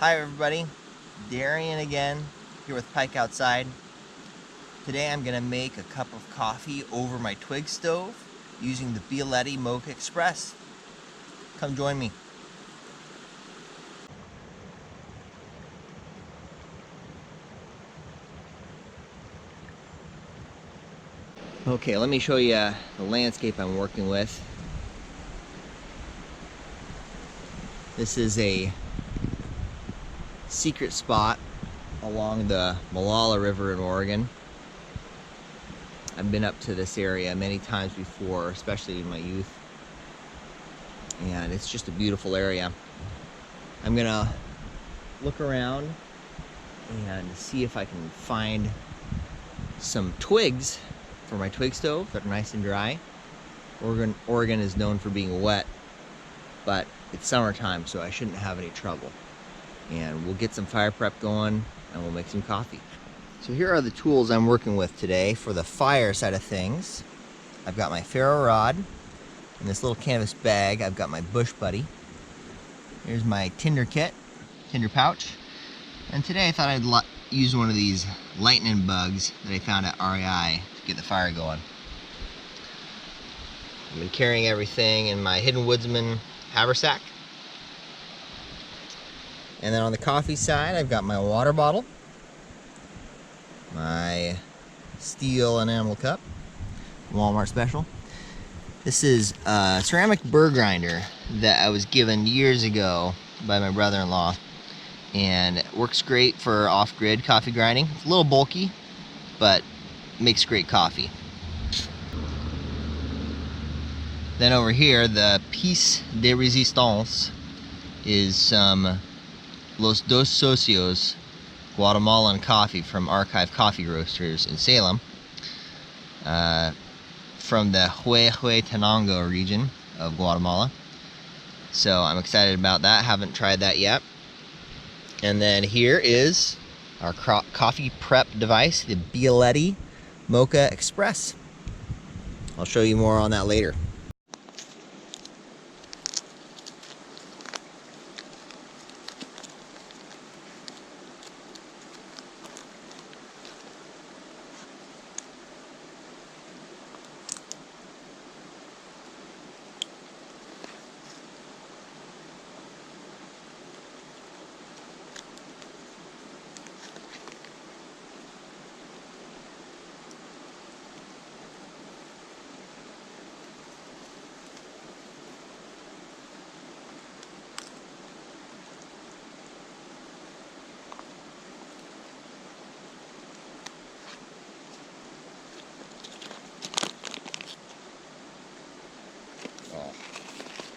Hi everybody, Darian again, here with Pike Outside. Today I'm going to make a cup of coffee over my Twig stove using the Bialetti Moka Express. Come join me. Okay, let me show you the landscape I'm working with. This is a secret spot along the Molalla River in Oregon. I've been up to this area many times before, especially in my youth, and it's just a beautiful area. I'm gonna look around and see if I can find some twigs for my twig stove that are nice and dry. Oregon is known for being wet, but it's summertime, so I shouldn't have any trouble. And we'll get some fire prep going and we'll make some coffee. So here are the tools I'm working with today for the fire side of things. I've got my ferro rod. In this little canvas bag, I've got my bush buddy. Here's my tinder kit, tinder pouch. And today I thought I'd use one of these lightning bugs that I found at REI to get the fire going. I've been carrying everything in my Hidden Woodsman haversack. And then on the coffee side, I've got my water bottle, my steel enamel cup, Walmart special. This is a ceramic burr grinder that I was given years ago by my brother-in-law, and it works great for off-grid coffee grinding. It's a little bulky, but makes great coffee. Then over here, the piece de resistance is some Los Dos Socios Guatemalan coffee from Archive Coffee Roasters in Salem, from the Huehuetenango region of Guatemala. So I'm excited about that. Haven't tried that yet. And then here is our coffee prep device, the Bialetti Moka Express. I'll show you more on that later.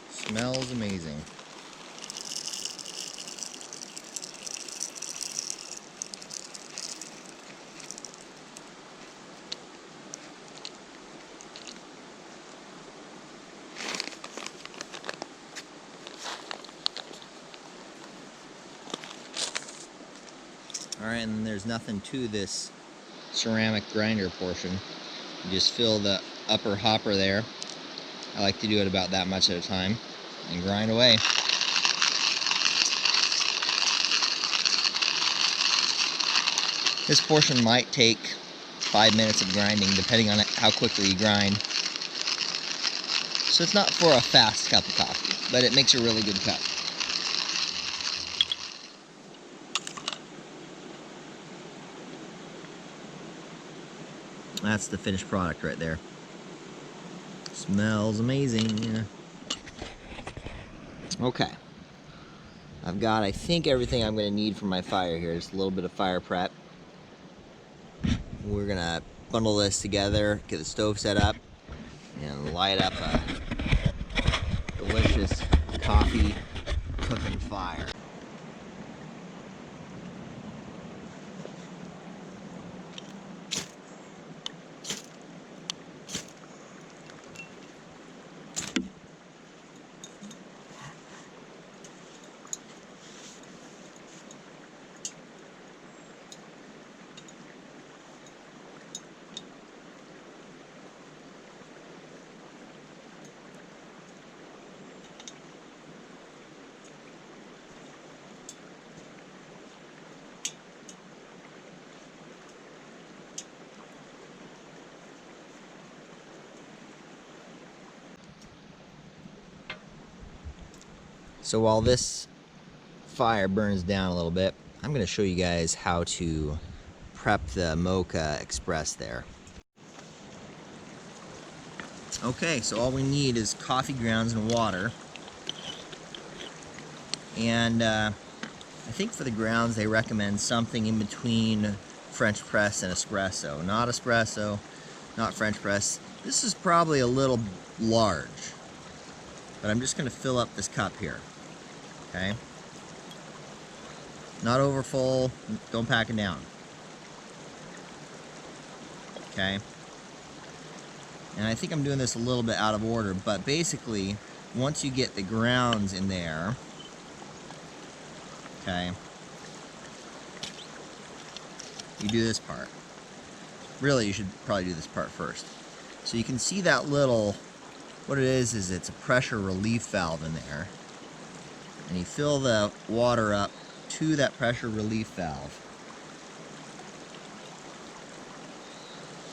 Smells amazing. Alright, and then there's nothing to this ceramic grinder portion. You just fill the upper hopper there. I like to do it about that much at a time and grind away. This portion might take 5 minutes of grinding depending on how quickly you grind. So it's not for a fast cup of coffee, but it makes a really good cup. That's the finished product right there. Smells amazing. Yeah. Okay. I've got, I think, everything I'm going to need for my fire here. Just a little bit of fire prep. We're going to bundle this together, get the stove set up, and light up a delicious coffee cooking fire. So while this fire burns down a little bit, I'm going to show you guys how to prep the Moka Express there. Okay, so all we need is coffee grounds and water. And I think for the grounds they recommend something in between French press and espresso. Not espresso, not French press. This is probably a little large, but I'm just going to fill up this cup here. Okay? Not over full, don't pack it down. Okay? And I think I'm doing this a little bit out of order, but basically, once you get the grounds in there, okay, you do this part. Really, you should probably do this part first. So you can see that little, what it is it's a pressure relief valve in there. And you fill the water up to that pressure relief valve.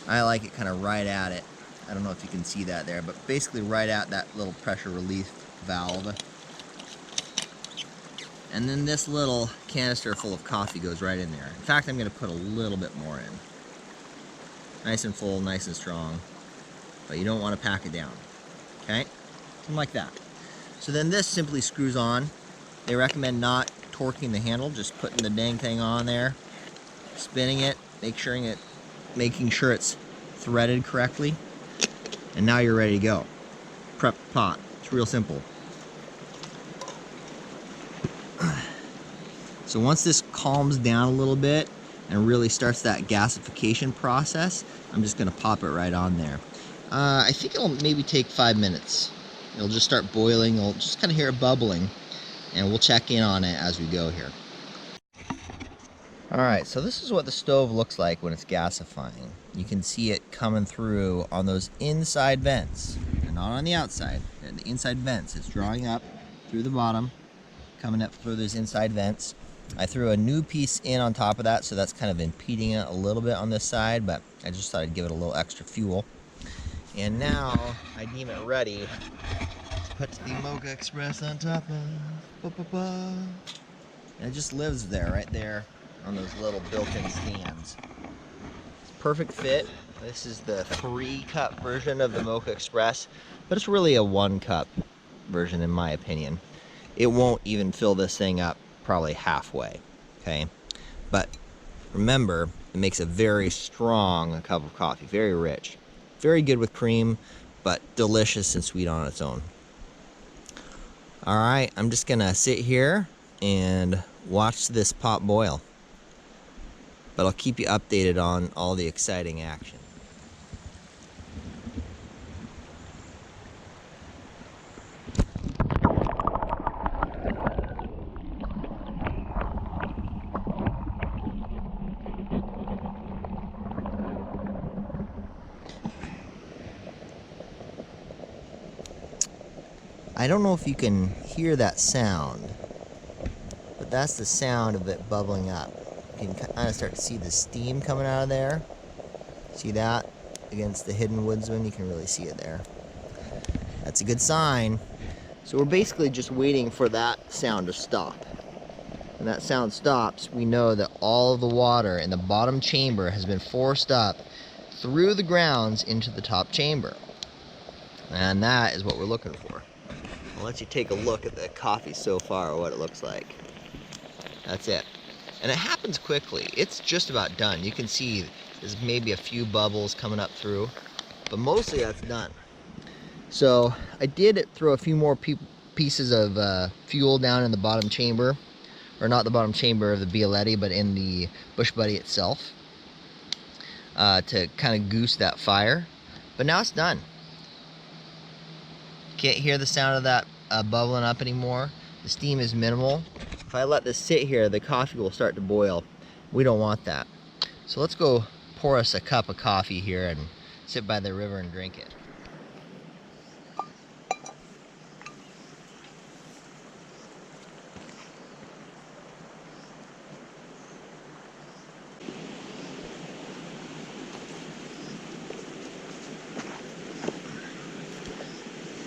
I like it kind of right at it. I don't know if you can see that there, but basically right at that little pressure relief valve. And then this little canister full of coffee goes right in there. In fact, I'm going to put a little bit more in. Nice and full, nice and strong. But you don't want to pack it down. Okay? Something like that. So then this simply screws on. They recommend not torquing the handle, just putting the dang thing on there, spinning it, making sure it's threaded correctly. And now you're ready to go. Prep the pot. It's real simple. So once this calms down a little bit and really starts that gasification process, I'm just going to pop it right on there. I think it'll maybe take 5 minutes. It'll just start boiling. You'll just kind of hear it bubbling, and we'll check in on it as we go here. Alright, so this is what the stove looks like when it's gasifying. You can see it coming through on those inside vents, and not on the outside. The inside vents. It's drawing up through the bottom, coming up through those inside vents. I threw a new piece in on top of that, so that's kind of impeding it a little bit on this side, but I just thought I'd give it a little extra fuel. And now I deem it ready to put the Moka Express on top of. And it just lives there, right there, on those little built-in stands. It's perfect fit. This is the 3-cup version of the Moka Express, but it's really a 1-cup version in my opinion. It won't even fill this thing up probably halfway, okay? But remember, it makes a very strong cup of coffee, very rich. Very good with cream, but delicious and sweet on its own. All right, I'm just gonna sit here and watch this pot boil. But I'll keep you updated on all the exciting action. I don't know if you can hear that sound, but that's the sound of it bubbling up. You can kind of start to see the steam coming out of there. See that? Against the hidden woodsman, you can really see it there. That's a good sign. So we're basically just waiting for that sound to stop. When that sound stops, we know that all of the water in the bottom chamber has been forced up through the grounds into the top chamber. And that is what we're looking for. I'll let you take a look at the coffee so far, what it looks like. That's it. And it happens quickly. It's just about done. You can see there's maybe a few bubbles coming up through, but mostly that's done. So I did throw a few more pieces of fuel down in the bottom chamber, or not the bottom chamber of the Bialetti, but in the Bush Buddy itself, to kind of goose that fire. But now it's done. Can't hear the sound of that bubbling up anymore. The steam is minimal. If I let this sit here, the coffee will start to boil. We don't want that. So let's go pour us a cup of coffee here and sit by the river and drink it.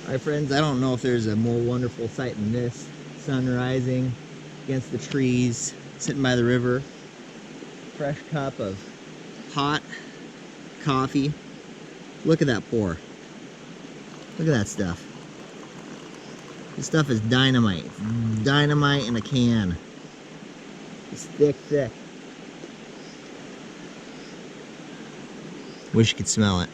Hi friends, I don't know if there's a more wonderful sight than this. sun rising against the trees, sitting by the river. Fresh cup of hot coffee. Look at that pour. Look at that stuff. This stuff is dynamite. It's dynamite in a can. It's thick, thick. Wish you could smell it.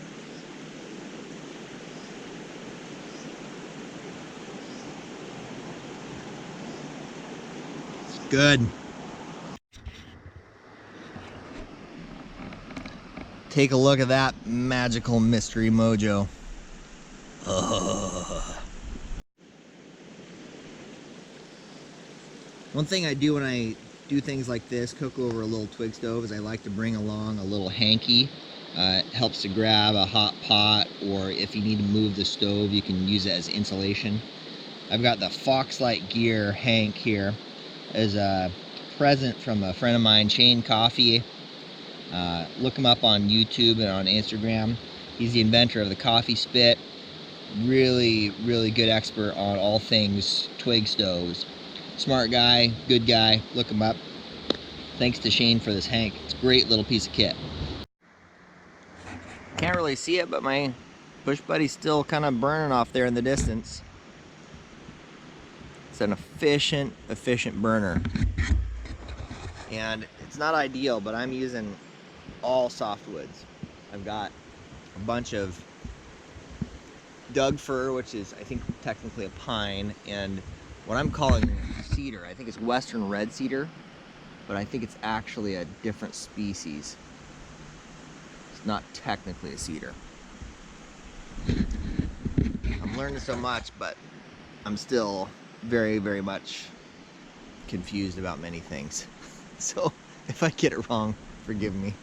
It's good. Take a look at that magical mystery mojo. Ugh. One thing I do when I do things like this, cook over a little twig stove, is I like to bring along a little hanky. It helps to grab a hot pot, or if you need to move the stove, you can use it as insulation. I've got the Foxlight Gear hank here as a present from a friend of mine, Shane Coffee. Look him up on YouTube and on Instagram. He's the inventor of the coffee spit. Really, really good expert on all things twig stoves. Smart guy, good guy. Look him up. Thanks to Shane for this hank. It's a great little piece of kit. Can't really see it, but my bush buddy's still kind of burning off there in the distance. It's an efficient burner. And it's not ideal, but I'm using all softwoods. I've got a bunch of Doug fir, which is, I think, technically a pine, and what I'm calling cedar. I think it's western red cedar, but I think it's actually a different species. It's not technically a cedar. I'm learning so much, but I'm still very, very much confused about many things. So if I get it wrong, forgive me.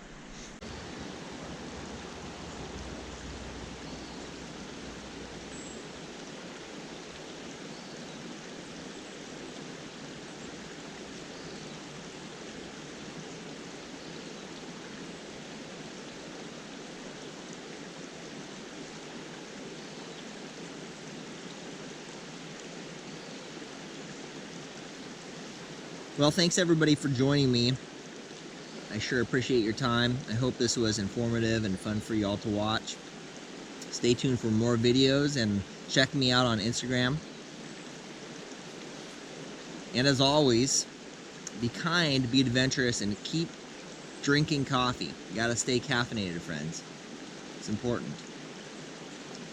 Well, thanks everybody for joining me. I sure appreciate your time. I hope this was informative and fun for you all to watch. Stay tuned for more videos and check me out on Instagram. And as always, be kind, be adventurous, and keep drinking coffee. You gotta stay caffeinated, friends. It's important.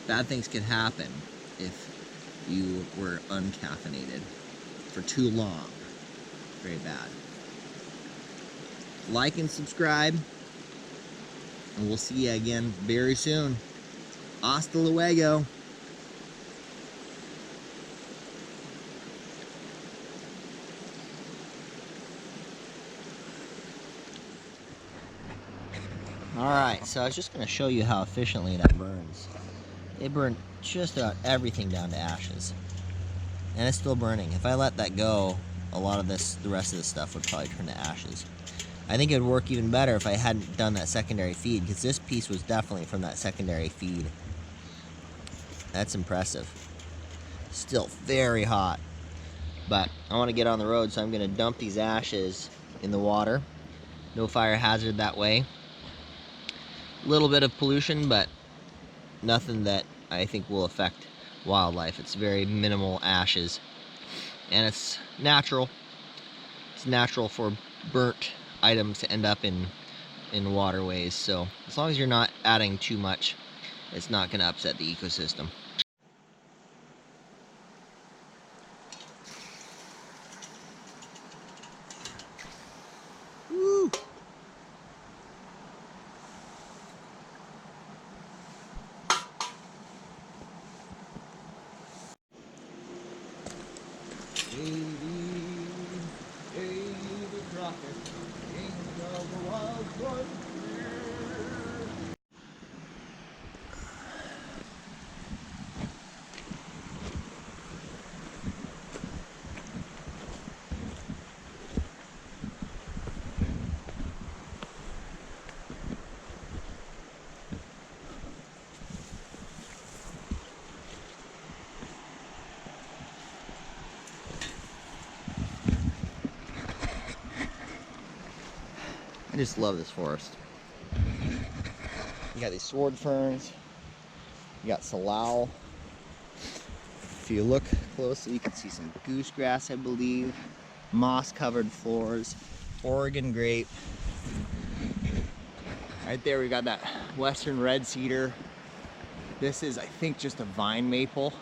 Bad things could happen if you were uncaffeinated for too long. Very bad. Like and subscribe, and we'll see you again very soon. Hasta luego. Alright, so I was just going to show you how efficiently that burns. It burned just about everything down to ashes. And it's still burning. If I let that go, a lot of this, the rest of this stuff would probably turn to ashes. I think it would work even better if I hadn't done that secondary feed, because this piece was definitely from that secondary feed. That's impressive. Still very hot. But I want to get on the road, so I'm going to dump these ashes in the water. No fire hazard that way. A little bit of pollution, but nothing that I think will affect wildlife. It's very minimal ashes. And it's natural. It's natural for burnt items to end up in waterways. So as long as you're not adding too much, it's not going to upset the ecosystem. Woo! just love this forest. You got these sword ferns. You got salal. If you look closely, you can see some goosegrass, I believe. Moss-covered floors. Oregon grape. Right there we got that western red cedar. This is, I think, just a vine maple.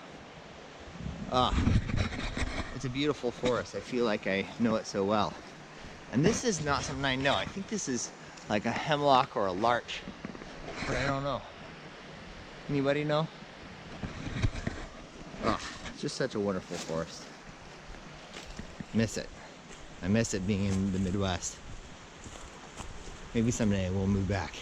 It's a beautiful forest. I feel like I know it so well. And this is not something I know. I think this is like a hemlock or a larch, but I don't know. Anybody know? It's just such a wonderful forest. Miss it. I miss it being in the Midwest. Maybe someday we'll move back.